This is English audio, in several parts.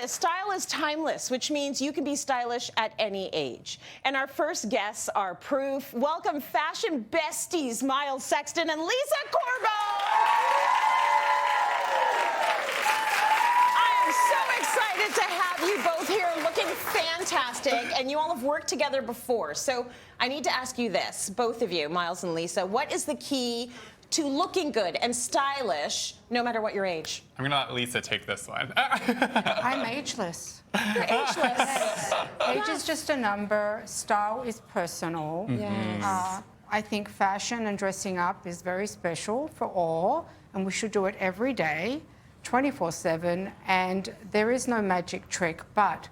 this. Style is timeless, which means you can be stylish at any age. And our first guests are proof. Welcome fashion besties, Myles, Sexton, and Lisa Corbo. I am so excited to have you both here looking fantastic. And you all have worked together before. So I need to ask you this, both of you, Myles and Lisa. What is the key to looking good and stylish, no matter what your age? I'm gonna let Lisa take this one. I'm ageless. You're ageless. Age is just a number. Style is personal. Yes. I think fashion and dressing up is very special for all, and we should do it every day, 24/7. And there is no magic trick, but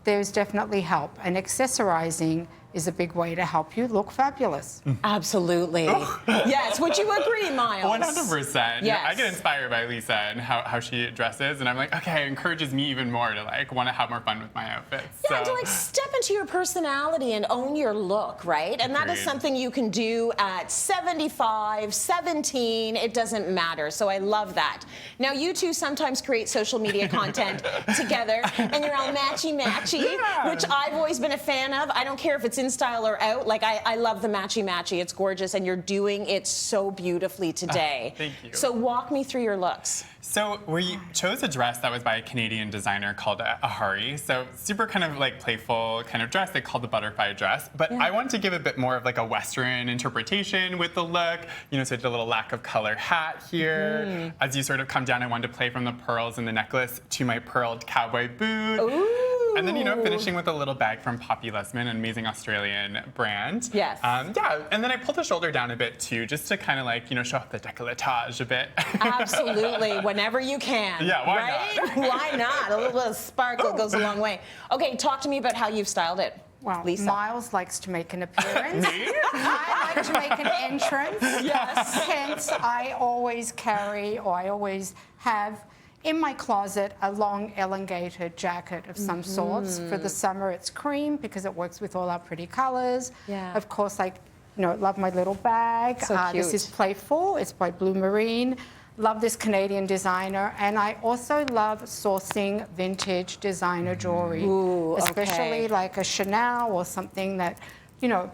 there's definitely help. And accessorizing is a big way to help you look fabulous. Absolutely. Yes. Would you agree, Myles? 100%. Yes. I get inspired by Lisa and how she dresses, and I'm like, okay, it encourages me even more to like want to have more fun with my outfits. Yeah, to like step into your personality and own your look, right? And that is Agreed. something you can do at 75, 17, it doesn't matter. So I love that. Now, you two sometimes create social media content together, and you're all matchy-matchy, which I've always been a fan of. I don't care if it's in style or out. Like, I love the matchy-matchy. It's gorgeous, and you're doing it so beautifully today. Thank you. So walk me through your looks. So we chose a dress that was by a Canadian designer called Ahari. So super kind of like playful kind of dress. They called the butterfly dress. But I wanted to give a bit more of like a Western interpretation with the look. You know, so I did a little lack of color hat here. As you sort of come down, I wanted to play from the pearls in the necklace to my pearled cowboy boot. Ooh. And then, you know, finishing with a little bag from Poppy Lesman, an amazing Australian brand. Yes. Yeah, and then I pulled the shoulder down a bit too, just to kind of like, you know, show off the décolletage a bit. Absolutely, whenever you can. Yeah, why right? not? Why not? A little bit of sparkle goes a long way. Okay, talk to me about how you've styled it. Well, Lisa. Myles likes to make an appearance. Me? I like to make an entrance. Yes. Hence, I always carry, or I always have in my closet, a long elongated jacket of some sorts. For the summer, it's cream because it works with all our pretty colors. Yeah. Of course, I love my little bag. So This cute. is Playful. It's by Blue Marine. Love this Canadian designer. And I also love sourcing vintage designer jewelry. Ooh, especially okay. like a Chanel or something that, you know,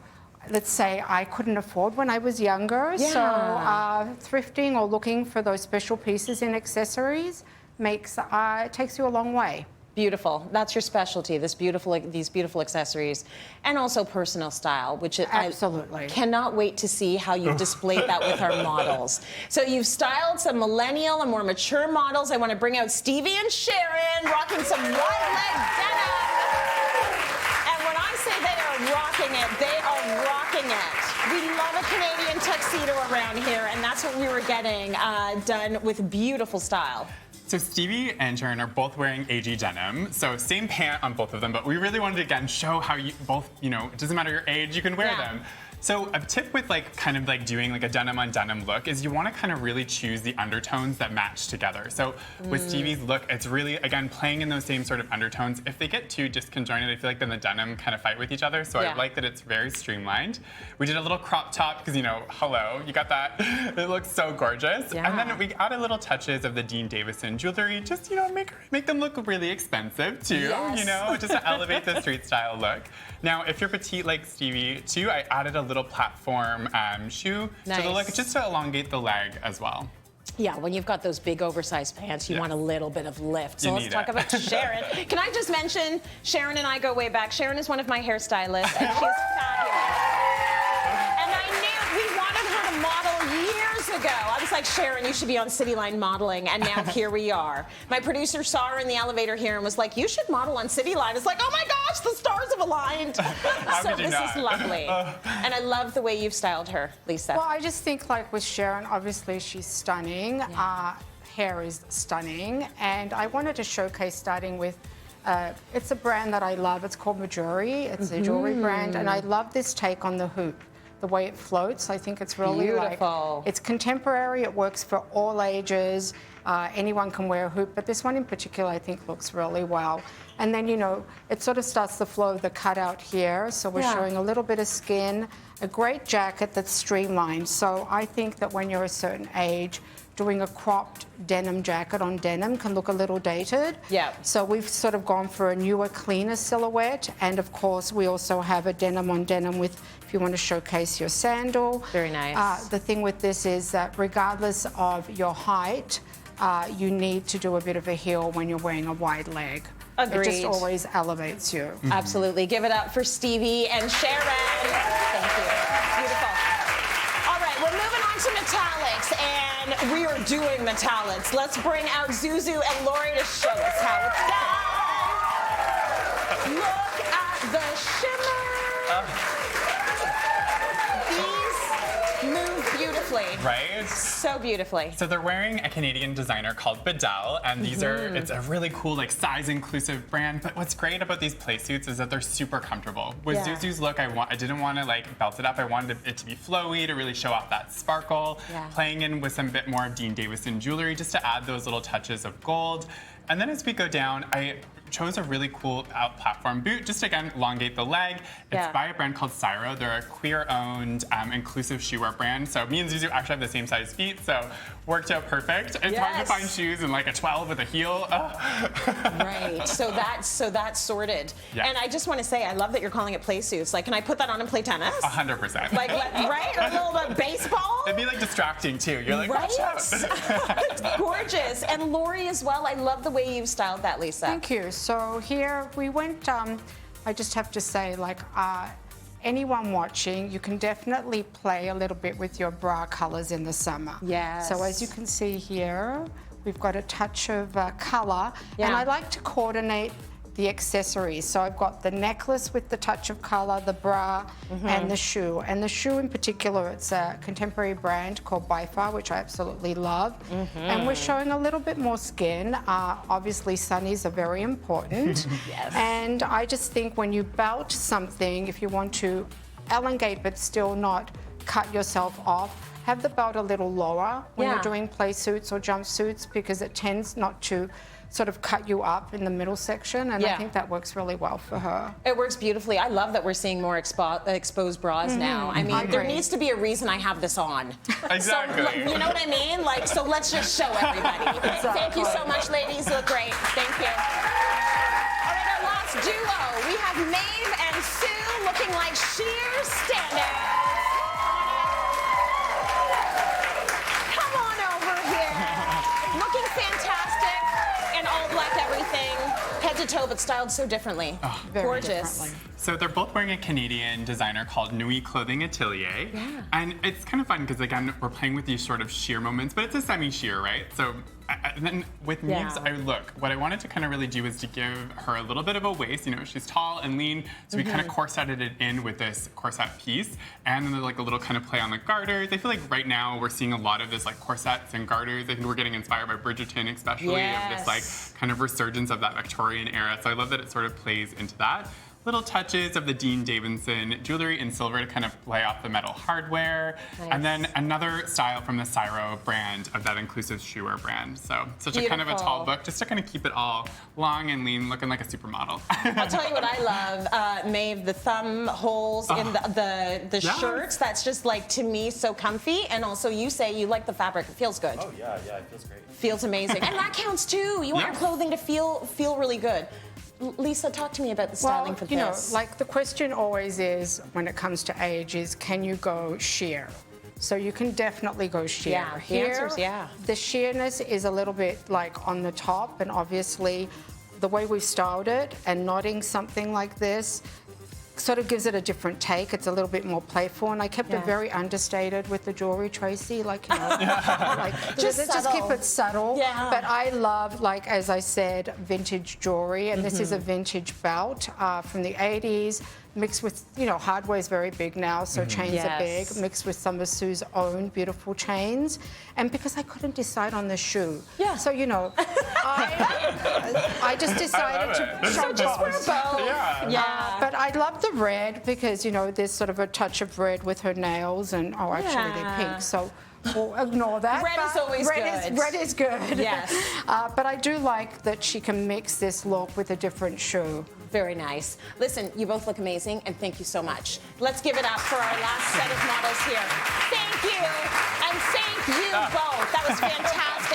let's say I couldn't afford when I was younger. Yeah. So thrifting or looking for those special pieces in accessories takes you a long way. Beautiful. That's your specialty. These beautiful accessories, and also personal style, which Absolutely. I cannot wait to see how you've displayed that with our models. So you've styled some millennial and more mature models. I want to bring out Stevie and Sharon rocking some wide leg denim. And when I say they are rocking it, they are rocking it. We love a Canadian tuxedo around here, and that's what we were getting done with beautiful style. So Stevie and Sharon are both wearing AG denim, so same pant on both of them, but we really wanted to, again, show how you both, you know, it doesn't matter your age, you can wear them. So a tip with like kind of like doing like a denim on denim look is you want to kind of really choose the undertones that match together. So with Stevie's look, it's really, again, playing in those same sort of undertones. If they get too disconjointed, I feel like then the denim kind of fight with each other. So I like that it's very streamlined. We did a little crop top because, you know, hello, you got that. It looks so gorgeous. Yeah. And then we added little touches of the Dean Davison jewelry, just, you know, make them look really expensive too, you know, just to elevate the street style look. Now, if you're petite like Stevie too, I added a little platform shoe to the look, just to elongate the leg as well. Yeah, when you've got those big oversized pants, you want a little bit of lift. So You let's need talk it. about Sharon. Can I just mention, Sharon and I go way back. Sharon is one of my hairstylists, and she's fabulous. And I knew we wanted her to model years ago. I was like, Sharon, you should be on Cityline modeling, and now here we are. My producer saw her in the elevator here and was like, you should model on Cityline. It's like, oh my gosh, the stars have aligned. So this is lovely. And I love the way you've styled her, Lisa. Well, I just think like with Sharon, obviously she's stunning. Hair is stunning. And I wanted to showcase starting with, it's a brand that I love. It's called Majuri. It's a jewelry brand. And I love this take on the hoop. The way it floats, I think it's really beautiful. It's contemporary, it works for all ages, Anyone can wear a hoop, but this one in particular I think looks really well. And then, you know, it sort of starts the flow of the cutout here. So we're showing a little bit of skin, a great jacket that's streamlined. So I think that when you're a certain age, doing a cropped denim jacket on denim can look a little dated. Yeah. So we've sort of gone for a newer, cleaner silhouette. And of course, we also have a denim on denim with, if you want to showcase your sandal. Very nice. The thing with this is that regardless of your height, you need to do a bit of a heel when you're wearing a wide leg. Agreed. It just always elevates you. Absolutely. Give it up for Stevie and Sharon. Thank you. Beautiful. All right, we're moving on to metallics, and we are doing metallics. Let's bring out Zuzu and Lori to show us how it's done. Look at the shimmer. These move beautifully. Right? So beautifully. So they're wearing a Canadian designer called Bedell, and these are, it's a really cool, like, size-inclusive brand, but what's great about these play suits is that they're super comfortable. With Zuzu's look, I didn't want to, like, belt it up. I wanted it to be flowy, to really show off that sparkle, playing in with some bit more of Dean Davison jewelry, just to add those little touches of gold. And then as we go down, I chose a really cool out platform boot, just again, elongate the leg. It's by a brand called Cyro. They're a queer-owned, inclusive shoewear brand. So me and Zuzu actually have the same size feet, so worked out perfect. It's hard to find shoes in like a 12 with a heel. Right, so that's sorted. And I just want to say, I love that you're calling it play suits. Like, can I put that on and play tennis? 100%. Like, right? Or a little bit of baseball? It'd be like distracting too. You're like, right? watch out. It's gorgeous. And Lori as well. I love the way you've styled that, Lisa. Thank you. So here we went, I just have to say, like, anyone watching, you can definitely play a little bit with your bra colors in the summer. Yes. So as you can see here, we've got a touch of color, and I like to coordinate the accessories. So I've got the necklace with the touch of color, the bra, and the shoe. And the shoe in particular, it's a contemporary brand called By Far, which I absolutely love. And we're showing a little bit more skin. Obviously, sunnies are very important. And I just think when you belt something, if you want to elongate but still not cut yourself off, have the belt a little lower when you're doing play suits or jumpsuits, because it tends not to sort of cut you up in the middle section, and I think that works really well for her. It works beautifully. I love that we're seeing more exposed bras now. I mean, there needs to be a reason I have this on. Exactly. So, you know what I mean? Like, so let's just show everybody. Thank you so much, ladies. You look great. Thank you. All right, our last duo. We have Maeve and Sue looking like sheer standouts. Come on over here. Looking fantastic. And all black everything, head to toe, but styled so differently. Gorgeous. Differently. So they're both wearing a Canadian designer called Nui Clothing Atelier. And it's kind of fun because, again, we're playing with these sort of sheer moments, but it's a semi-sheer, right? So and then with Maeve's look, what I wanted to kind of really do is to give her a little bit of a waist. You know, she's tall and lean, so we kind of corseted it in with this corset piece. And then there's like a little kind of play on the garters. I feel like right now we're seeing a lot of this like corsets and garters. I think we're getting inspired by Bridgerton, especially of this like kind of resurgence of that Victorian era. So I love that it sort of plays into that. Little touches of the Dean Davison jewelry in silver to kind of play off the metal hardware. And then another style from the Cyro brand of that inclusive shoewear brand. So such a kind of a tall book, just to kind of keep it all long and lean, looking like a supermodel. I'll tell you what I love, Maeve, the thumb holes in the shirts. That's just like, to me, so comfy. And also you say you like the fabric. It feels good. Oh yeah, it feels great. Feels amazing. And that counts too. You want your clothing to feel really good. Lisa, talk to me about the styling for this. You know, like the question always is, when it comes to age, is can you go sheer? So you can definitely go sheer. Yeah, the answer's yeah. The sheerness is a little bit like on the top, and obviously the way we've styled it and knotting something like this sort of gives it a different take. It's a little bit more playful, and I kept it very understated with the jewelry, Tracy. Like, you know, like just keep it subtle. Yeah. But I love, like as I said, vintage jewelry, and this is a vintage belt from the 80s. Mixed with, you know, hardware is very big now, so chains are big, mixed with some of Sue's own beautiful chains. And because I couldn't decide on the shoe. So, you know, I just decided to show just wear both. But I love the red because, you know, there's sort of a touch of red with her nails, and actually they're pink. So We'll ignore that. Red is but always good. Red is good. Yes. But I do like that she can mix this look with a different shoe. Very nice. Listen, you both look amazing, and thank you so much. Let's give it up for our last set of models here. Thank you, and thank you both. That was fantastic.